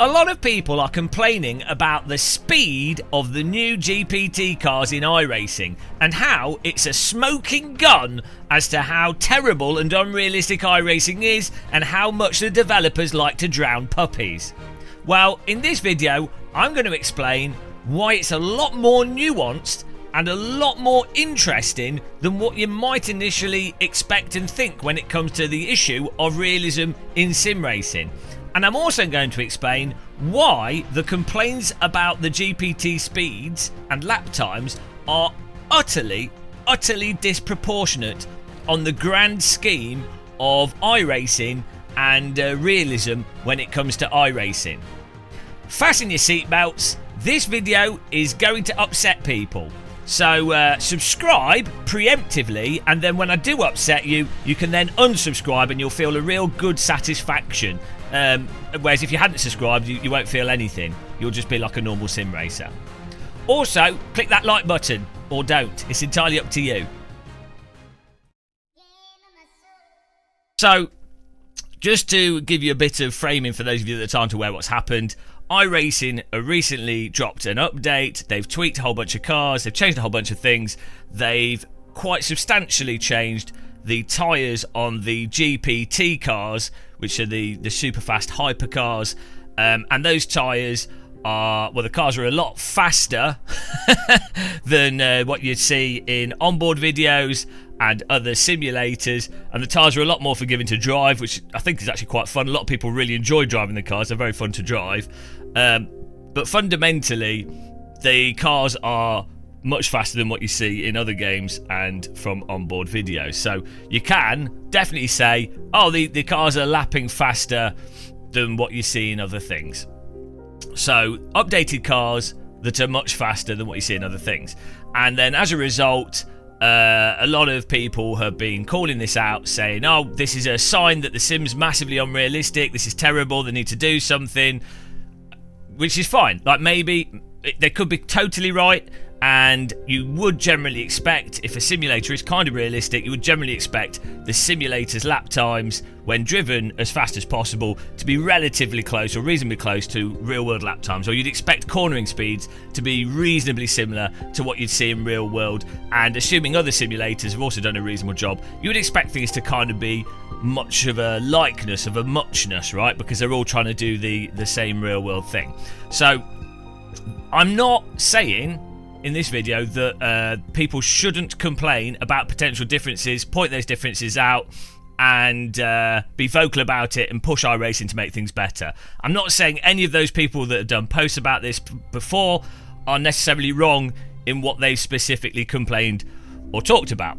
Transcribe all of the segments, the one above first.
A lot of people are complaining about the speed of the new GPT cars in iRacing and how it's a smoking gun as to how terrible and unrealistic iRacing is and how much the developers like to drown puppies. Well, in this video, I'm going to explain why it's a lot more nuanced and a lot more interesting than what you might initially expect and think when it comes to the issue of realism in sim racing. And I'm also going to explain why the complaints about the GPT speeds and lap times are utterly disproportionate on the grand scheme of iRacing and realism when it comes to iRacing. Fasten your seatbelts. This video is going to upset people. So subscribe preemptively, and then when I do upset you, you can then unsubscribe and you'll feel a real good satisfaction. Whereas if you hadn't subscribed, you won't feel anything. You'll just be like a normal sim racer. Also, click that like button, or don't. It's entirely up to you. So, just to give you a bit of framing for those of you that aren't aware what's happened, iRacing recently dropped an update. They've tweaked a whole bunch of cars. They've changed a whole bunch of things. They've quite substantially changed the tyres on the GPT cars, which are the super fast hypercars. And those tyres are, well, the cars are a lot faster than what you'd see in onboard videos and other simulators, and the tyres are a lot more forgiving to drive, which I think is actually quite fun. A lot of people really enjoy driving the cars. They're very fun to drive. But fundamentally, the cars are much faster than what you see in other games and from onboard videos. So you can definitely say, oh, the cars are lapping faster than what you see in other things. So updated cars that are much faster than what you see in other things. And then as a result, a lot of people have been calling this out, saying, oh, this is a sign that the sim's massively unrealistic, this is terrible, they need to do something, which is fine. Like, maybe they could be totally right, and you would generally expect, if a simulator is kind of realistic, you would generally expect the simulator's lap times when driven as fast as possible to be relatively close or reasonably close to real world lap times, or you'd expect cornering speeds to be reasonably similar to what you'd see in real world. And assuming other simulators have also done a reasonable job, you would expect things to kind of be much of a likeness, of a muchness, right? Because they're all trying to do the same real world thing. So I'm not saying in this video that people shouldn't complain about potential differences, point those differences out, and be vocal about it and push iRacing to make things better. I'm not saying any of those people that have done posts about this before are necessarily wrong in what they've specifically complained or talked about.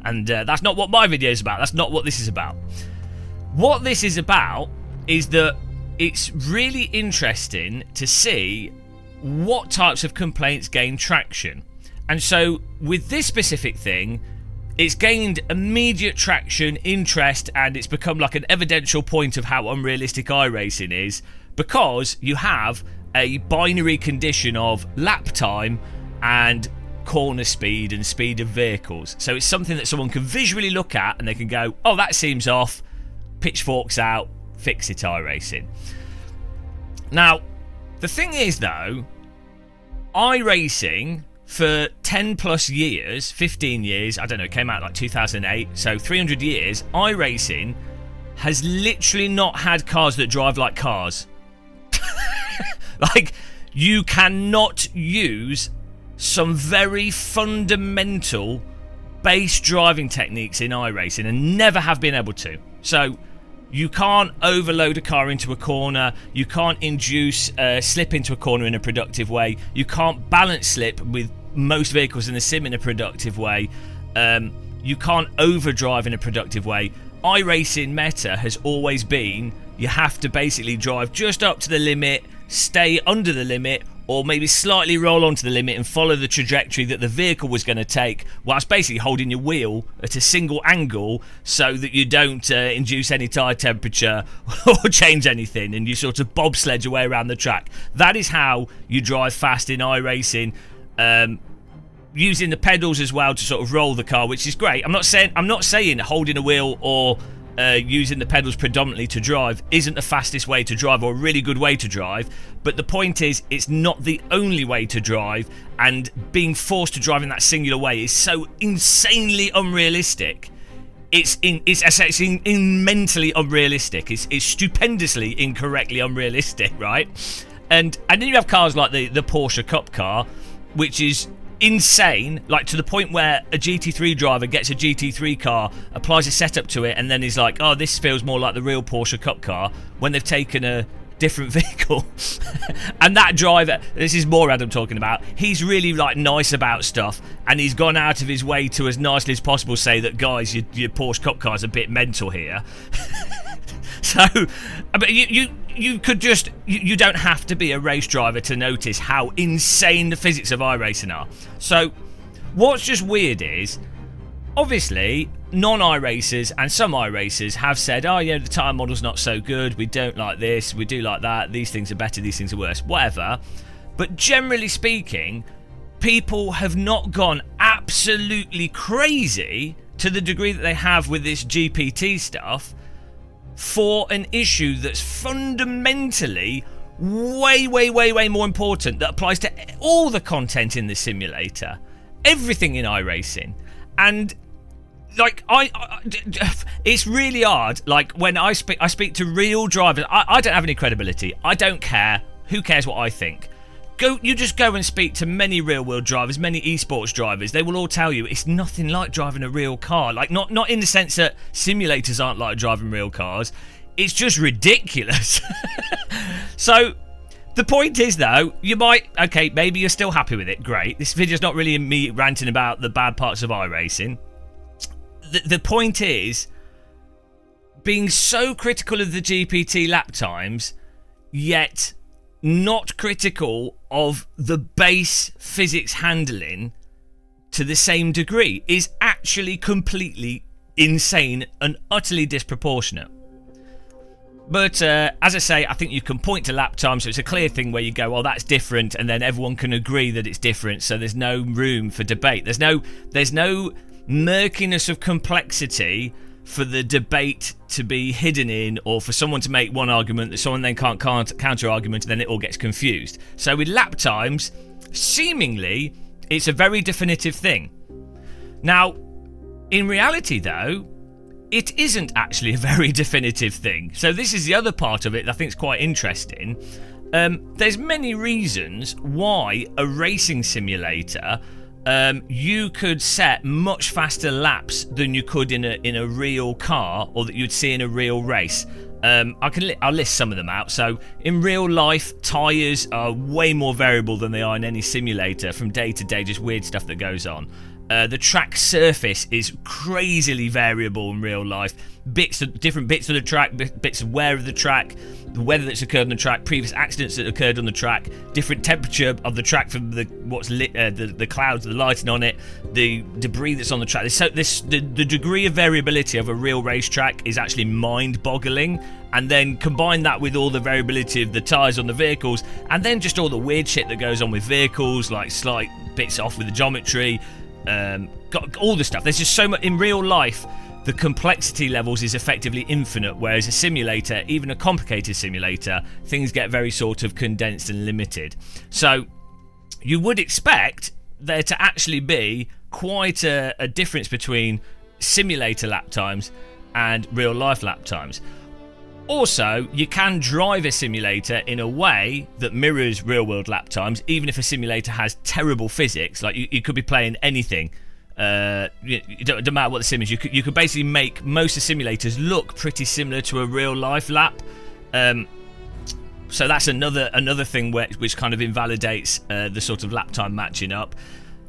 And that's not what my video is about. That's not what this is about. What this is about is that it's really interesting to see what types of complaints gain traction. And so with this specific thing, it's gained immediate traction, interest, and it's become like an evidential point of how unrealistic iRacing is, because you have a binary condition of lap time and corner speed and speed of vehicles. So it's something that someone can visually look at and they can go, oh, that seems off, pitchforks out, fix it iRacing. Now, the thing is though, iRacing for 10 plus years, 15 years, I don't know, it came out like 2008, so 300 years, iRacing has literally not had cars that drive like cars. Like, you cannot use some very fundamental base driving techniques in iRacing and never have been able to. So you can't overload a car into a corner. You can't induce slip into a corner in a productive way. You can't balance slip with most vehicles in the sim in a productive way. You can't overdrive in a productive way. iRacing meta has always been, you have to basically drive just up to the limit, stay under the limit, or maybe slightly roll onto the limit and follow the trajectory that the vehicle was going to take, whilst basically holding your wheel at a single angle so that you don't induce any tyre temperature or change anything, and you sort of bobsledge your way around the track. That is how you drive fast in iRacing, using the pedals as well to sort of roll the car, which is great. I'm not saying holding a wheel or using the pedals predominantly to drive isn't the fastest way to drive or a really good way to drive, but the point is it's not the only way to drive, and being forced to drive in that singular way is so insanely unrealistic. It's mentally unrealistic. It's stupendously incorrectly unrealistic, right? And then you have cars like the Porsche Cup car, which is insane, like to the point where a GT3 driver gets a GT3 car, applies a setup to it, and then is like, oh, this feels more like the real Porsche Cup car, when they've taken a different vehicle. And that driver, this is Morad I'm talking about, he's really like nice about stuff, and he's gone out of his way to as nicely as possible say that, guys, your Porsche Cup car's a bit mental here. So, but you could just, you don't have to be a race driver to notice how insane the physics of iRacing are. So what's just weird is, obviously, non-iRacers and some iRacers have said, oh yeah, the tyre model's not so good, we don't like this, we do like that, these things are better, these things are worse, whatever. But generally speaking, people have not gone absolutely crazy to the degree that they have with this GPT stuff for an issue that's fundamentally way more important, that applies to all the content in the simulator, everything in iRacing. And like it's really hard, like when I speak to real drivers, I don't have any credibility, I don't care, who cares what I think. You just go and speak to many real world drivers, many esports drivers, they will all tell you it's nothing like driving a real car. Like not in the sense that simulators aren't like driving real cars, it's just ridiculous. So the point is though, you might, okay, maybe you're still happy with it, great. This video's not really me ranting about the bad parts of iRacing. The point is, being so critical of the GPT lap times, yet not critical of the base physics handling to the same degree, is actually completely insane and utterly disproportionate. But as I say, I think you can point to lap time, so it's a clear thing where you go, well, that's different, and then everyone can agree that it's different, so there's no room for debate. There's no murkiness of complexity for the debate to be hidden in, or for someone to make one argument that someone then can't counter argument, and then it all gets confused. So with lap times, seemingly it's a very definitive thing. Now in reality though, it isn't actually a very definitive thing. So this is the other part of it that I think is quite interesting. There's many reasons why a racing simulator, you could set much faster laps than you could in a real car, or that you'd see in a real race. I'll list some of them out. So in real life, tyres are way more variable than they are in any simulator. From day to day, just weird stuff that goes on. The track surface is crazily variable in real life. Different bits of the track, bits of wear of the track, the weather that's occurred on the track, previous accidents that occurred on the track, different temperature of the track from what's lit, the clouds, the lighting on it, the debris that's on the track. The degree of variability of a real racetrack is actually mind-boggling. And then combine that with all the variability of the tyres on the vehicles, and then just all the weird shit that goes on with vehicles, like slight bits off with the geometry. Got all the stuff. There's just so much in real life. The complexity levels is effectively infinite, whereas a simulator, even a complicated simulator, things get very sort of condensed and limited. So you would expect there to actually be quite a difference between simulator lap times and real life lap times. Also, you can drive a simulator in a way that mirrors real-world lap times, even if a simulator has terrible physics. Like you could be playing anything. It don't matter what the sim is. You could basically make most of the simulators look pretty similar to a real-life lap. So that's another thing which kind of invalidates the sort of lap time matching up.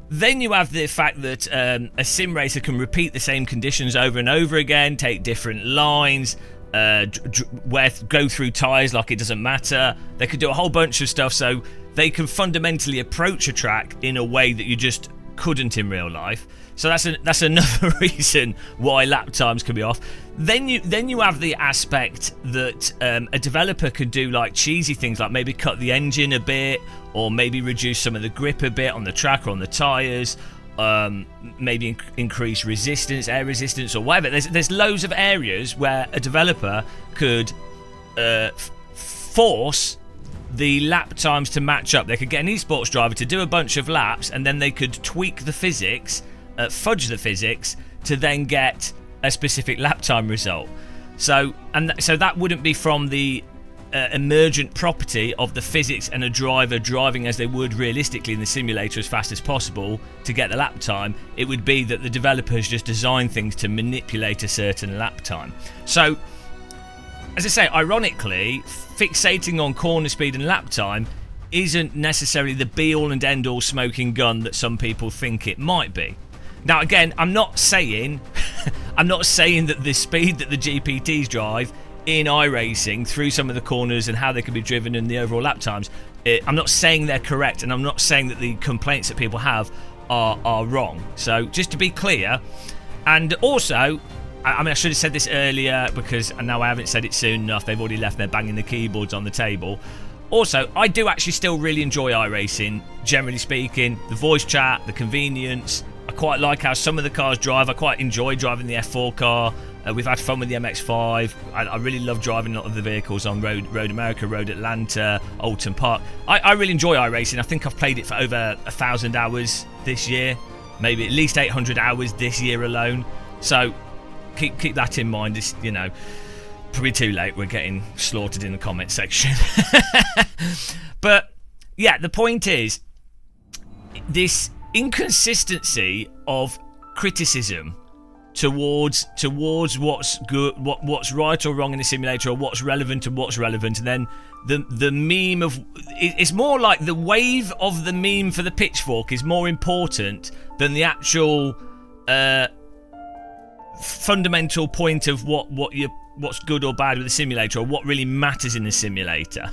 Then you have the fact that a sim racer can repeat the same conditions over and over again, take different lines. Go through tyres like it doesn't matter. They could do a whole bunch of stuff, so they can fundamentally approach a track in a way that you just couldn't in real life. So that's another reason why lap times can be off. Then you have the aspect that a developer could do like cheesy things, like maybe cut the engine a bit, or maybe reduce some of the grip a bit on the track or on the tyres, maybe increase resistance, air resistance, or whatever. There's loads of areas where a developer could force the lap times to match up. They could get an esports driver to do a bunch of laps, and then they could tweak the physics, fudge the physics, to then get a specific lap time result. So that wouldn't be from the emergent property of the physics and a driver driving as they would realistically in the simulator as fast as possible to get the lap time. It would be that the developers just design things to manipulate a certain lap time. So, as I say, ironically, fixating on corner speed and lap time isn't necessarily the be-all and end-all smoking gun that some people think it might be. Now, again, I'm not saying that the speed that the GPTs drive in iRacing through some of the corners and how they can be driven and the overall lap times, I'm not saying they're correct, and I'm not saying that the complaints that people have are wrong. So just to be clear, and also, I mean, I should have said this earlier because I know I haven't said it soon enough. They've already left there banging the keyboards on the table. Also, I do actually still really enjoy iRacing, generally speaking. The voice chat, the convenience. I quite like how some of the cars drive. I quite enjoy driving the F4 car. We've had fun with the MX-5. I really love driving a lot of the vehicles on Road America, Road Atlanta, Alton Park. I really enjoy iRacing. I think I've played it for over 1,000 hours this year. Maybe at least 800 hours this year alone. So keep that in mind. It's, you know, probably too late. We're getting slaughtered in the comment section. But, yeah, the point is, this inconsistency of criticism towards what's good, what's right or wrong in the simulator, or what's relevant and what's relevant, and then the meme of it's more like the wave of the meme for the pitchfork is more important than the actual fundamental point of what's good or bad with the simulator, or what really matters in the simulator.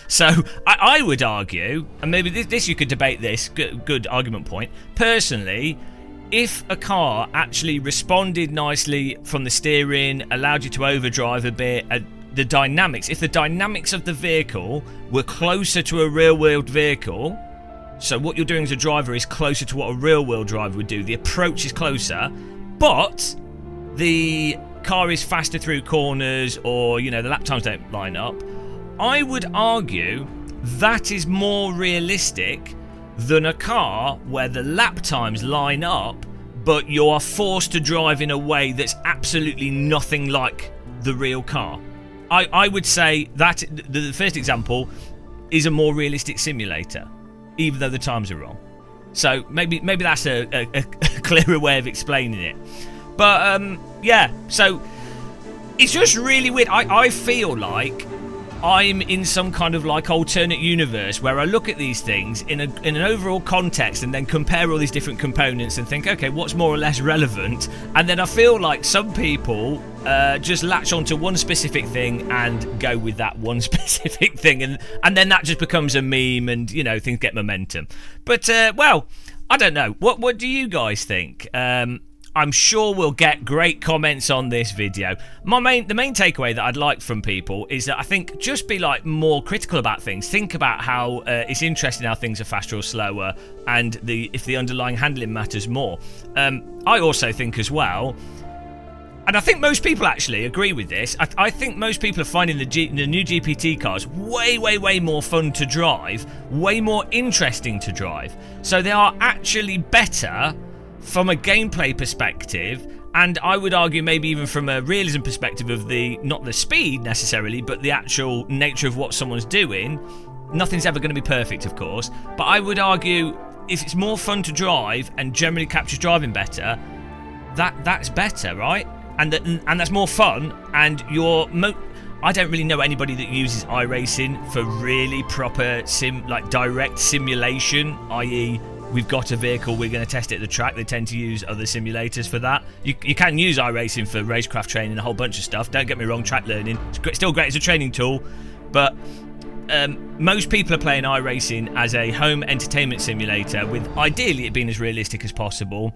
So I would argue, and maybe this you could debate this, good argument point. Personally, if a car actually responded nicely from the steering, allowed you to overdrive a bit, the dynamics, if the dynamics of the vehicle were closer to a real-world vehicle, so what you're doing as a driver is closer to what a real-world driver would do, the approach is closer, but the car is faster through corners, or, you know, the lap times don't line up, I would argue that is more realistic than a car where the lap times line up, but you are forced to drive in a way that's absolutely nothing like the real car. I would say that the first example is a more realistic simulator, even though the times are wrong. So maybe that's a clearer way of explaining it. But yeah, so it's just really weird. I feel like I'm in some kind of like alternate universe where I look at these things in an overall context and then compare all these different components and think, okay, what's more or less relevant? And then I feel like some people just latch onto one specific thing and go with that one specific thing, and then that just becomes a meme, and, you know, things get momentum. But well, I don't know. What do you guys think? I'm sure we'll get great comments on this video. The main takeaway that I'd like from people is that I think just be like more critical about things. Think about how it's interesting how things are faster or slower, and if the underlying handling matters more. I also think as well, and I think most people actually agree with this, I think most people are finding the new GPT cars way more fun to drive, way more interesting to drive. So they are actually better from a gameplay perspective, and I would argue maybe even from a realism perspective of not the speed necessarily, but the actual nature of what someone's doing. Nothing's ever going to be perfect, of course, but I would argue if it's more fun to drive and generally captures driving better, that's better, right? And that's more fun, and I don't really know anybody that uses iRacing for really proper direct simulation, i.e. we've got a vehicle, we're going to test it at the track. They tend to use other simulators for that. You can use iRacing for racecraft training and a whole bunch of stuff. Don't get me wrong, track learning. It's still great as a training tool. But most people are playing iRacing as a home entertainment simulator, with ideally it being as realistic as possible.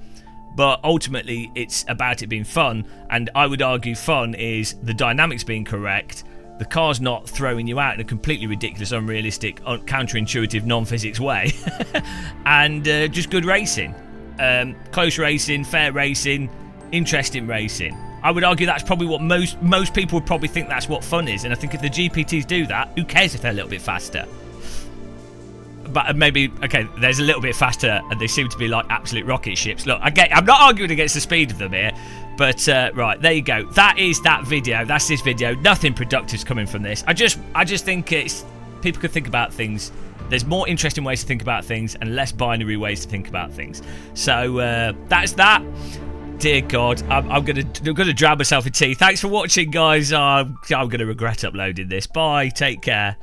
But ultimately, it's about it being fun. And I would argue fun is the dynamics being correct, the car's not throwing you out in a completely ridiculous, unrealistic, counterintuitive, non-physics way, and just good racing. close racing, fair racing, interesting racing. I would argue that's probably what most people would probably think that's what fun is. And I think if the GPTs do that, who cares if they're a little bit faster? But maybe, okay, there's a little bit faster and they seem to be like absolute rocket ships. Look, I'm not arguing against the speed of them here, but right, there you go. That is that video. That's this video. Nothing productive's coming from this. I just think it's, people could think about things. There's more interesting ways to think about things and less binary ways to think about things. So that's that. Dear God, I'm gonna drown myself in tea. Thanks for watching, guys. I'm gonna regret uploading this. Bye. Take care.